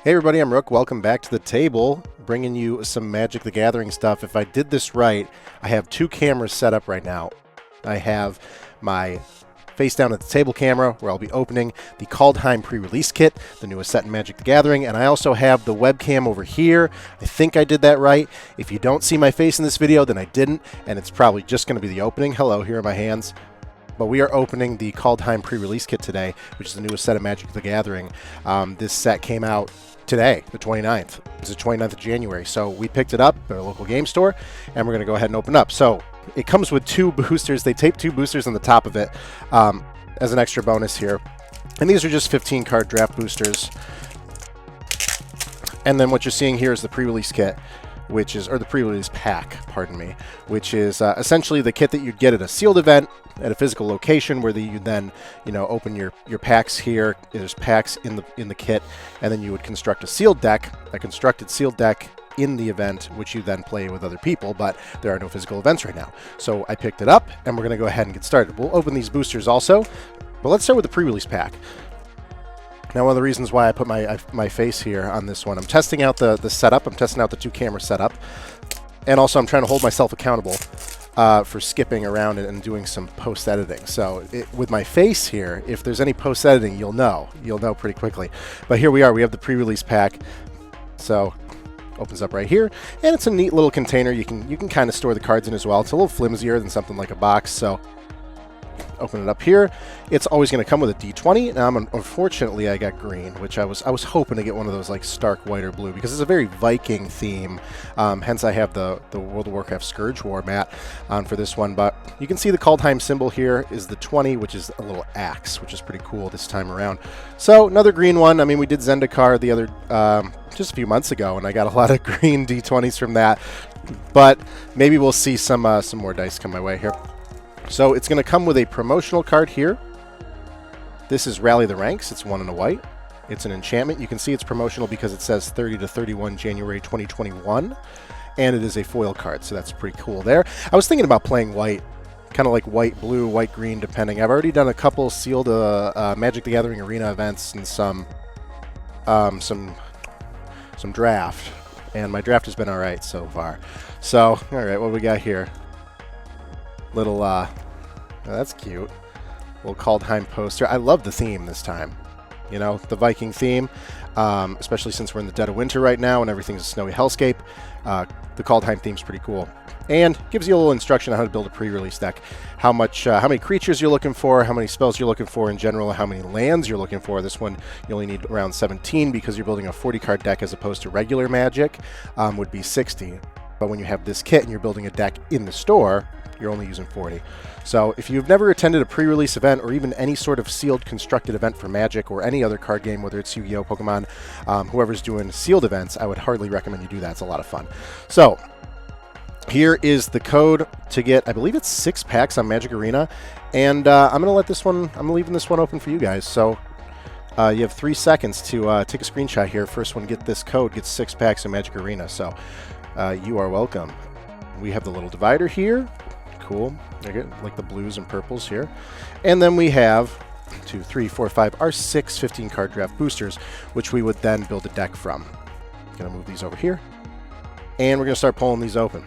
Hey everybody, I'm Rook. Welcome back to the table, bringing you some Magic the Gathering stuff. If I did this right, I have two cameras set up right now. I have my face down at the table camera, where I'll be opening the Kaldheim Prerelease kit, the newest set in Magic the Gathering, and I also have the webcam over here. I think I did that right. If you don't see my face in this video, then I didn't, and it's probably just going to be the opening. Hello, here are my hands. But we are opening the Kaldheim Prerelease kit today, which is the newest set of Magic the Gathering. This set came out today, the 29th. It's the 29th of January. So we picked it up at our local game store, and we're going to go ahead and open up. So it comes with two boosters. They tape two boosters on the top of it as an extra bonus here. And these are just 15 card draft boosters. And then what you're seeing here is the pre-release kit, which is, or the pre-release pack, pardon me, which is essentially the kit that you'd get at a sealed event at a physical location, where you then, open your packs here. There's packs in the kit, and then you would construct a sealed deck, a constructed sealed deck in the event, which you then play with other people, but there are no physical events right now. So I picked it up, and we're going to go ahead and get started. We'll open these boosters also, but let's start with the pre-release pack. Now, one of the reasons why I put my face here on this one, I'm testing out the setup. I'm testing out the two camera setup, and also I'm trying to hold myself accountable for skipping around and doing some post-editing. So with my face here, if there's any post-editing, you'll know pretty quickly. But here we are. We have the pre-release pack. So opens up right here, and it's a neat little container. You can kind of store the cards in as well. It's a little flimsier than something like a box. So open it up here. It's always going to come with a D20. Now, unfortunately, I got green, which I was hoping to get one of those like stark white or blue, because it's a very Viking theme. Hence, I have the World of Warcraft Scourge War mat on for this one. But you can see the Kaldheim symbol here is the 20, which is a little axe, which is pretty cool this time around. So another green one. I mean, we did Zendikar the other just a few months ago, and I got a lot of green D20s from that. But maybe we'll see some more dice come my way here. So it's going to come with a promotional card here. This is Rally the Ranks. It's 1 and a white. It's an enchantment. You can see it's promotional because it says 30 to 31 January 2021. And it is a foil card, so that's pretty cool there. I was thinking about playing white, kind of like white, blue, white, green, depending. I've already done a couple sealed Magic the Gathering Arena events and some draft. And my draft has been all right so far. So, all right, what do we got here? Little, oh, that's cute. Little Kaldheim poster. I love the theme this time. The Viking theme, especially since we're in the dead of winter right now and everything's a snowy hellscape. The Kaldheim theme's pretty cool. And gives you a little instruction on how to build a pre-release deck. How many creatures you're looking for, how many spells you're looking for in general, how many lands you're looking for. This one, you only need around 17 because you're building a 40-card deck as opposed to regular Magic, would be 60. But when you have this kit and you're building a deck in the store, you're only using 40. So if you've never attended a pre-release event or even any sort of sealed constructed event for Magic or any other card game, whether it's Yu-Gi-Oh!, Pokemon, whoever's doing sealed events, I would hardly recommend you do that. It's a lot of fun. So here is the code to get, I believe it's 6 packs on Magic Arena. And I'm leaving this one open for you guys. So you have 3 seconds to take a screenshot here. First one, get this code, gets 6 packs in Magic Arena. So you are welcome. We have the little divider here. Cool. Like the blues and purples here. And then we have 2, 3, 4, 5, our 6 15-card draft boosters, which we would then build a deck from. Going to move these over here. And we're going to start pulling these open.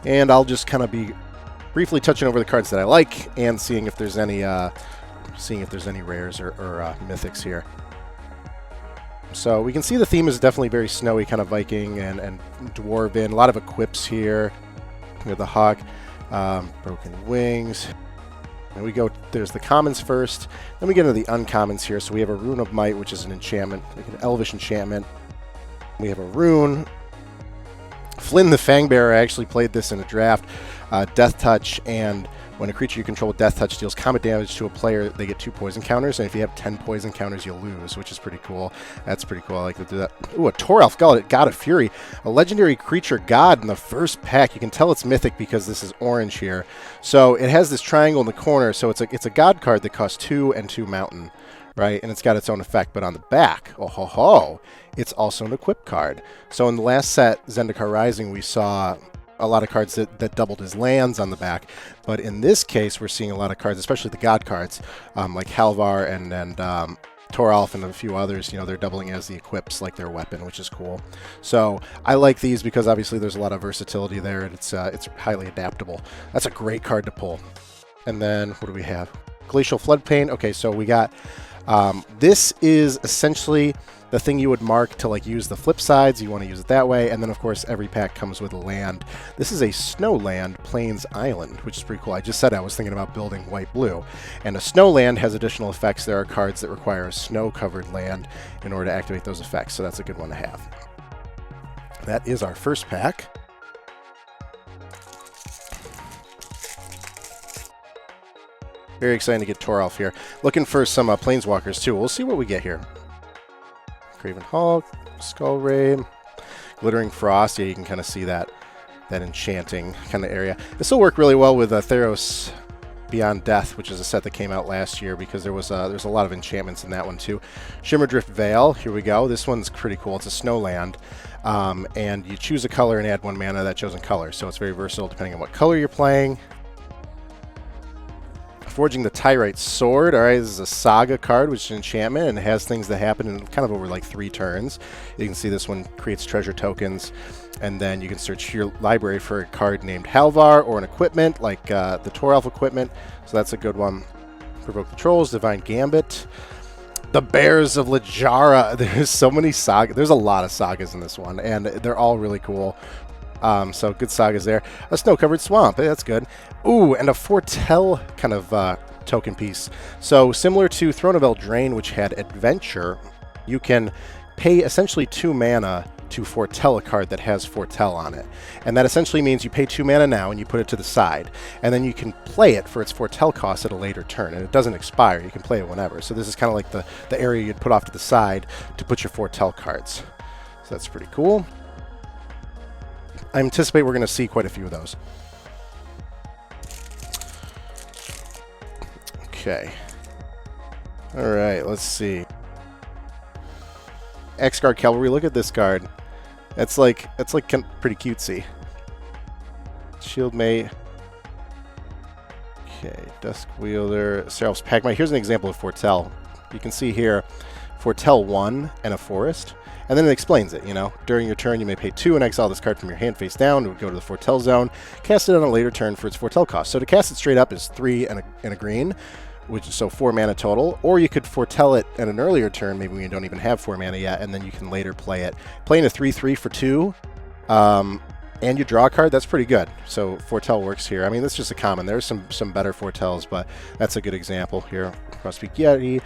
And I'll just kind of be briefly touching over the cards that I like and seeing if there's any rares or mythics here. So we can see the theme is definitely very snowy, kind of Viking and Dwarven. A lot of equips here. With the hawk, broken wings. And we go, there's the commons first. Then we get into the uncommons here. So we have a Rune of Might, which is an enchantment, like an elvish enchantment. We have a rune. Flynn the Fangbearer, I actually played this in a draft. Death Touch, and when a creature you control with Death Touch deals combat damage to a player, they get 2 poison counters, and if you have 10 poison counters, you'll lose, which is pretty cool. That's pretty cool. I like to do that. Ooh, a Toralf God of Fury. A legendary creature god in the first pack. You can tell it's mythic because this is orange here. So it has this triangle in the corner, so it's a god card that costs 2 and 2 mountain, right? And it's got its own effect, but on the back, oh ho ho, it's also an equip card. So in the last set, Zendikar Rising, we saw a lot of cards that doubled as lands on the back. But in this case, we're seeing a lot of cards, especially the god cards, like Halvar and Toralf and a few others, you know, they're doubling as the equips like their weapon, which is cool. So I like these because obviously there's a lot of versatility there, and it's highly adaptable. That's a great card to pull. And then what do we have? Glacial Floodplain. Okay, so we got this is essentially the thing you would mark to like use the flip sides. You want to use it that way. And then of course every pack comes with a land. This is a snow land, Plains Island, which is pretty cool. I just said I was thinking about building white-blue. And a snow land has additional effects. There are cards that require a snow-covered land in order to activate those effects. So that's a good one to have. That is our first pack. Very exciting to get Toralf here. Looking for some Planeswalkers too. We'll see what we get here. Craven Hulk, Skull Ray, Glittering Frost. Yeah, you can kind of see that enchanting kind of area. This will work really well with Theros Beyond Death, which is a set that came out last year because there's a lot of enchantments in that one too. Shimmerdrift Vale. Here we go. This one's pretty cool. It's a snowland, and you choose a color and add 1 mana to that chosen color. So it's very versatile depending on what color you're playing. Forging the Tyrite Sword. All right, this is a Saga card, which is an enchantment, and it has things that happen in kind of over like 3 turns. You can see this one creates treasure tokens, and then you can search your library for a card named Halvar or an equipment like the Toralf equipment. So that's a good one. Provoke the Trolls, Divine Gambit, the Bears of Lajara. There's so many sagas. There's a lot of sagas in this one, and they're all really cool. So good sagas there. A snow-covered swamp. That's good. Ooh, and a Foretell kind of token piece. So similar to Throne of Eldraine, which had Adventure, you can pay essentially 2 mana to foretell a card that has Foretell on it. And that essentially means you pay 2 mana now and you put it to the side. And then you can play it for its Foretell cost at a later turn. And it doesn't expire. You can play it whenever. So this is kind of like the area you'd put off to the side to put your Foretell cards. So that's pretty cool. I anticipate we're going to see quite a few of those. Okay. All right, let's see. X-Guard Cavalry. Look at this card. That's like pretty cutesy. Shield Mate. Okay, Dusk Wielder. Seraph's Packmate. Here's an example of Foretell. You can see here, Foretell 1 and a Forest. And then it explains it, you know. During your turn, you may pay 2 and exile this card from your hand face down. It would go to the Foretell zone. Cast it on a later turn for its Foretell cost. So to cast it straight up is 3 and a green, which is so 4 mana total. Or you could Foretell it at an earlier turn, maybe when you don't even have 4 mana yet, and then you can later play it. Playing a 3/3 for 2, and you draw a card, that's pretty good. So Foretell works here. I mean, that's just a common. There's some better Foretells, but that's a good example here. Crosspeak Yeti.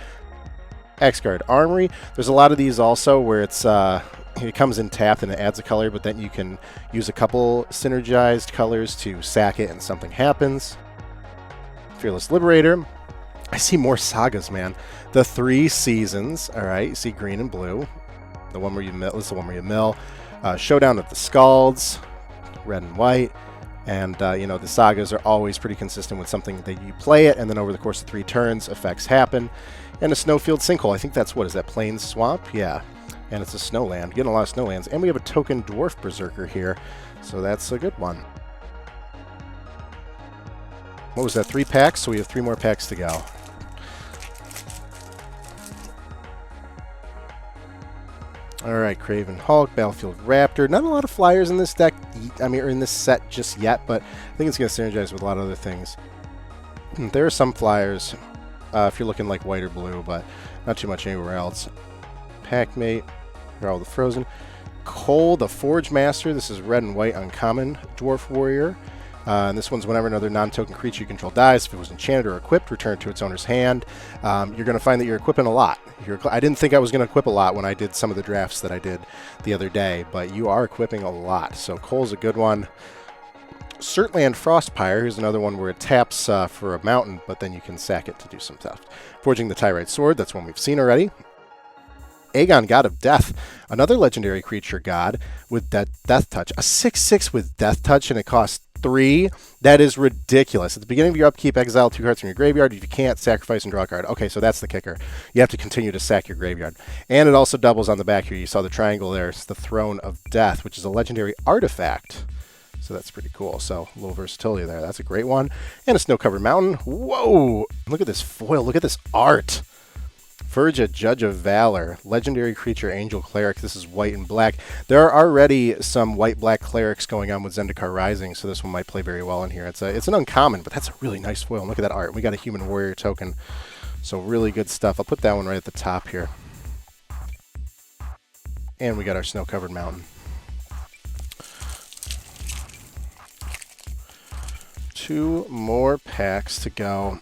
X-Guard Armory. There's a lot of these also where it comes in tapped and it adds a color, but then you can use a couple synergized colors to sack it and something happens. Fearless Liberator. I see more sagas, man. The 3 Seasons. All right, you see green and blue. The one where you mill. This is the one where you mill. Showdown of the Scalds. Red and white. And, you know, the sagas are always pretty consistent with something that you play it, and then over the course of 3 turns, effects happen. And a Snowfield Sinkhole. I think that's, what is that, Plains Swamp? Yeah. And it's a snowland. Getting a lot of snowlands. And we have a token Dwarf Berserker here, so that's a good one. What was that, 3 packs? So we have 3 more packs to go. Alright, Craven Hulk, Battlefield Raptor. Not a lot of flyers in this deck, I mean, or in this set just yet, but I think it's going to synergize with a lot of other things. There are some flyers, if you're looking like white or blue, but not too much anywhere else. Packmate, here are all the frozen. Cole, the Forge Master. This is red and white uncommon Dwarf Warrior. And this one's whenever another non-token creature you control dies, if it was enchanted or equipped, return it to its owner's hand. You're going to find that you're equipping a lot. I didn't think I was going to equip a lot when I did some of the drafts that I did the other day, but you are equipping a lot. So Cole's a good one. Surtland Frostpire, here's another one where it taps for a mountain, but then you can sack it to do some stuff. Forging the Tyrite Sword, that's one we've seen already. Aegon, God of Death, another legendary creature god with Death Touch. A 6/6 with Death Touch, and it costs 3. That is ridiculous. At the beginning of your upkeep, exile 2 cards from your graveyard. If you can't, sacrifice and draw a card. Okay, so that's the kicker. You have to continue to sack your graveyard. And it also doubles on the back here. You saw the triangle there. It's the Throne of Death, which is a legendary artifact. So that's pretty cool. So a little versatility there. That's a great one. And a snow-covered mountain. Whoa! Look at this foil. Look at this art. Verja, Judge of Valor, legendary creature, Angel Cleric. This is white and black. There are already some white-black clerics going on with Zendikar Rising, so this one might play very well in here. It's an uncommon, but that's a really nice foil. And look at that art. We got a Human Warrior token, so really good stuff. I'll put that one right at the top here. And we got our snow-covered mountain. Two more packs to go.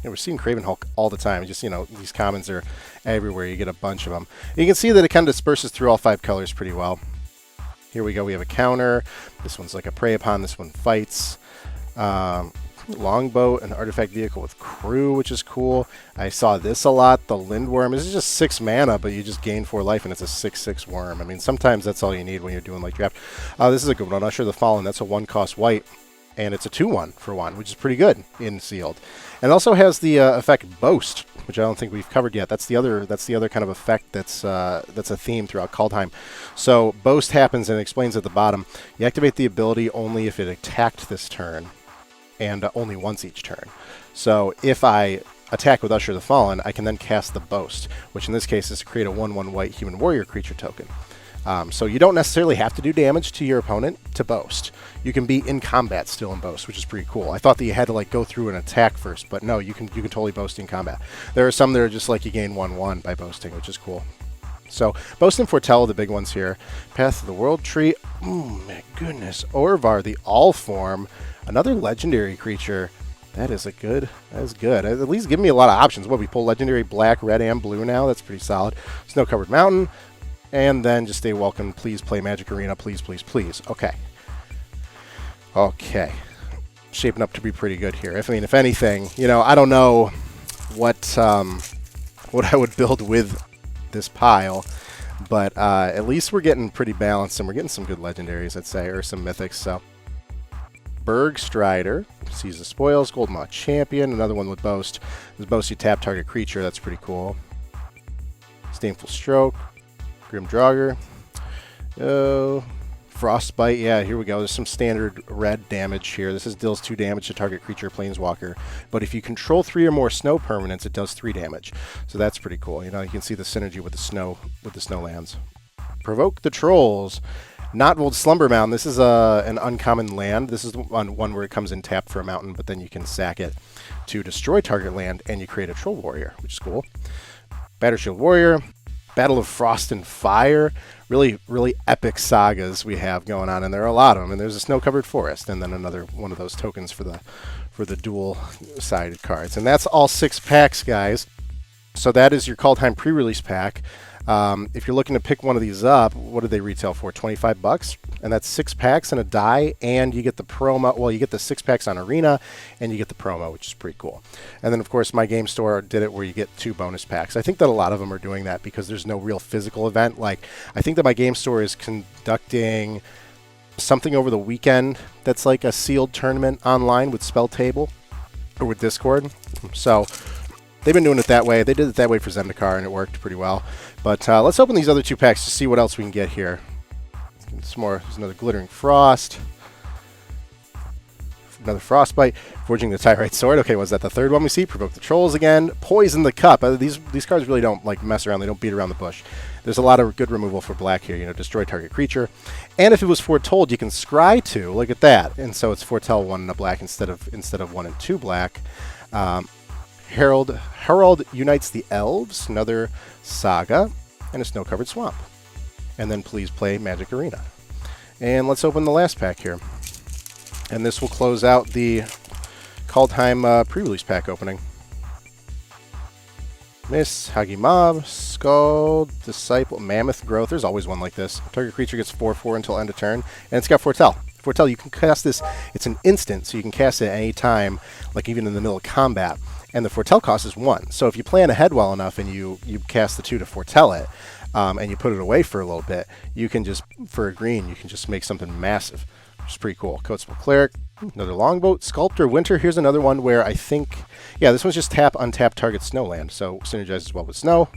Yeah, we're seeing Craven Hulk all the time. Just, you know, these commons are everywhere. You get a bunch of them. You can see that it kind of disperses through all 5 colors pretty well. Here we go. We have a counter. This one's like a prey upon. This one fights. Longboat, an artifact vehicle with crew, which is cool. I saw this a lot. The Lindworm. This is just 6 mana, but you just gain 4 life, and it's a 6/6 worm. I mean, sometimes that's all you need when you're doing like draft. This is a good one. Usher the Fallen. That's a 1-cost white. And it's a 2/1 for 1, which is pretty good in sealed. And it also has the effect Boast, which I don't think we've covered yet. That's the other kind of effect that's a theme throughout Kaldheim. So Boast happens and it explains at the bottom. You activate the ability only if it attacked this turn, and only once each turn. So if I attack with Usher the Fallen, I can then cast the Boast, which in this case is to create a 1/1 white Human Warrior creature token. So you don't necessarily have to do damage to your opponent to boast. You can be in combat still in boast, which is pretty cool. I thought that you had to like go through an attack first, but no, you can totally boast in combat. There are some that are just like you gain 1/1 by boasting, which is cool. So Boast and Foretell are the big ones here. Path of the World Tree. Oh my goodness. Orvar, the All Form, another legendary creature. That is good. At least give me a lot of options. What, we pull legendary black, red, and blue now? That's pretty solid. Snow-covered mountain. And then just stay welcome. Please play Magic Arena. Please, please, please. Okay. Okay. Shaping up to be pretty good here. If anything, you know, I don't know what I would build with this pile, but at least we're getting pretty balanced, and we're getting some good legendaries, I'd say, or some mythics. So Berg Strider, Seize the Spoils, Goldmaw Champion, another one with Boast. With Boast, you tap target creature. That's pretty cool. Disdainful Stroke. Grim Draugr. Frostbite. Yeah, here we go. There's some standard red damage here. This deals 2 damage to target creature, Planeswalker. But if you control 3 or more snow permanents, it does 3 damage. So that's pretty cool. You know, you can see the synergy with the snow lands. Provoke the Trolls. Knotwold Slumbermound. This is an uncommon land. This is one where it comes in tapped for a mountain, but then you can sack it to destroy target land, and you create a Troll Warrior, which is cool. Battershield Warrior. Battle of Frost and Fire. Really, really epic sagas we have going on, and there are a lot of them. And there's a snow-covered forest, and then another one of those tokens for the dual-sided cards. And that's all 6 packs, guys. So that is your Kaldheim pre-release pack. If you're looking to pick one of these up, what do they retail for? $25? And that's 6 packs and a die, and you get the promo. Well, you get the 6 packs on Arena, and you get the promo, which is pretty cool. And then, of course, my game store did it where you get 2 bonus packs. I think that a lot of them are doing that because there's no real physical event. Like, I think that my game store is conducting something over the weekend that's like a sealed tournament online with Spell Table or with Discord. So they've been doing it that way. They did it that way for Zendikar, and it worked pretty well. But let's open these other 2 packs to see what else we can get here. Some more. There's another Glittering Frost. Another Frostbite. Forging the Tyrite Sword. Okay, was that the 3rd one we see? Provoke the Trolls again. Poison the Cup. These cards really don't like mess around. They don't beat around the bush. There's a lot of good removal for black here. You know, destroy target creature. And if it was foretold, you can scry 2. Look at that. And so it's foretell 1 and a black instead of 1 and 2 black. Herald unites the elves. Another saga. And a snow-covered swamp. And then please play Magic Arena. And let's open the last pack here. And this will close out the Kaldheim pre-release pack opening. Miss, Hagi-Mob, Scald, Disciple, Mammoth Growth. There's always one like this. Target creature gets 4/4 until end of turn. And it's got Foretell. Foretell, you can cast this. It's an instant, so you can cast it at any time, like even in the middle of combat. And the Foretell cost is 1. So if you plan ahead well enough and you cast the 2 to foretell it, and you put it away for a little bit, you can just, for a green, you can just make something massive, which is pretty cool. Coatesville Cleric, another Longboat, Sculptor Winter. Here's another one where I think, yeah, this one's just tap, untap, target snowland, so synergizes well with snow.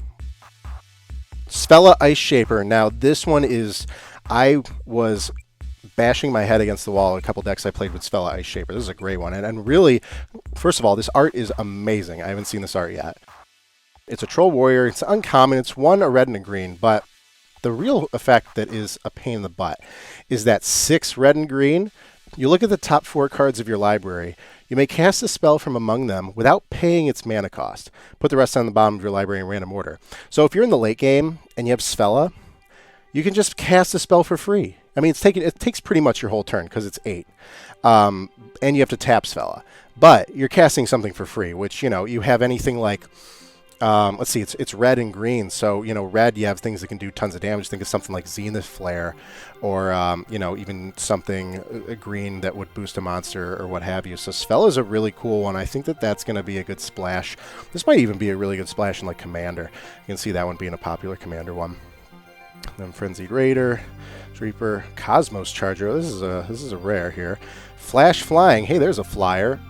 Svella Ice Shaper. Now, this one is, I was bashing my head against the wall a couple decks I played with Svella Ice Shaper. This is a great one, and really, first of all, this art is amazing. I haven't seen this art yet. It's a Troll Warrior. It's uncommon. It's one, a red and a green, but the real effect that is a pain in the butt is that 6 red and green. You look at the top 4 cards of your library. You may cast a spell from among them without paying its mana cost. Put the rest on the bottom of your library in random order. So if you're in the late game and you have Svella, you can just cast a spell for free. I mean, it takes pretty much your whole turn because it's 8. And you have to tap Svella. But you're casting something for free, which, you have anything like... let's see, it's red and green. So, red, you have things that can do tons of damage. Think of something like Zenith Flare or, even something green that would boost a monster or what have you. So Svella is a really cool one. I think that's going to be a good splash. This might even be a really good splash in, like, Commander. You can see that one being a popular Commander one. Then Frenzied Raider, Reaper, Cosmos Charger. This is a rare here. Flash Flying. Hey, there's a flyer.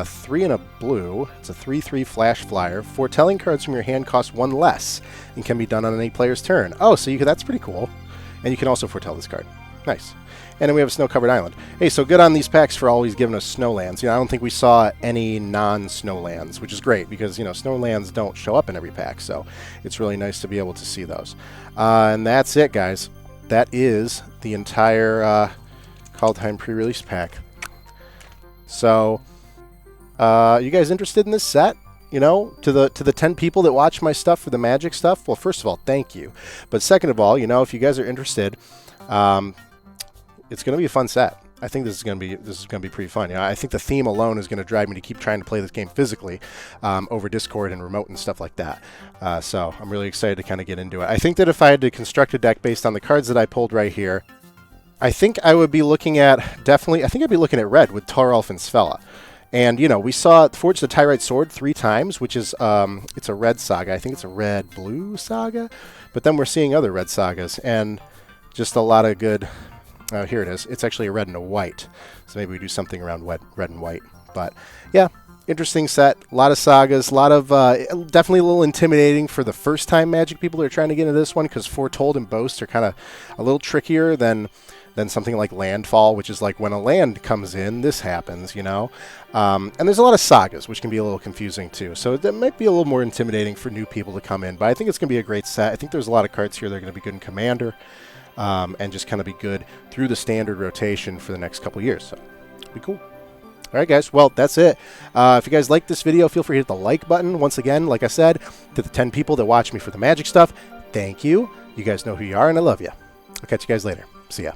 3 and a blue. It's a 3/3 flash flyer. Foretelling cards from your hand cost 1 less and can be done on any player's turn. Oh, so that's pretty cool. And you can also foretell this card. Nice. And then we have a snow-covered island. Hey, so good on these packs for always giving us snowlands. I don't think we saw any non-snowlands, which is great because, snowlands don't show up in every pack. So it's really nice to be able to see those. And that's it, guys. That is the entire Kaldheim pre-release pack. So... you guys interested in this set? To the 10 people that watch my stuff for the Magic stuff, well, first of all, thank you. But second of all, if you guys are interested, it's going to be a fun set. I think this is going to be pretty fun. I think the theme alone is going to drive me to keep trying to play this game physically over Discord and remote and stuff like that. So I'm really excited to kind of get into it. I think that if I had to construct a deck based on the cards that I pulled right here, I think I would be looking at I'd be looking at red with Toralf and Svella. And, we saw Forge the Tyrite Sword 3 times, which is, it's a red saga. I think it's a red-blue saga. But then we're seeing other red sagas, and just a lot of good... here it is. It's actually a red and a white. So maybe we do something around red and white. But, yeah, interesting set. A lot of sagas. A lot of... definitely a little intimidating for the first-time Magic people that are trying to get into this one, because Foretold and Boast are kind of a little trickier than something like Landfall, which is like when a land comes in, this happens, And there's a lot of sagas, which can be a little confusing too. So that might be a little more intimidating for new people to come in. But I think it's going to be a great set. I think there's a lot of cards here that are going to be good in Commander and just kind of be good through the standard rotation for the next couple years. So it'll be cool. All right, guys. Well, that's it. If you guys like this video, feel free to hit the like button. Once again, like I said, to the 10 people that watch me for the Magic stuff, thank you. You guys know who you are, and I love you. I'll catch you guys later. See ya.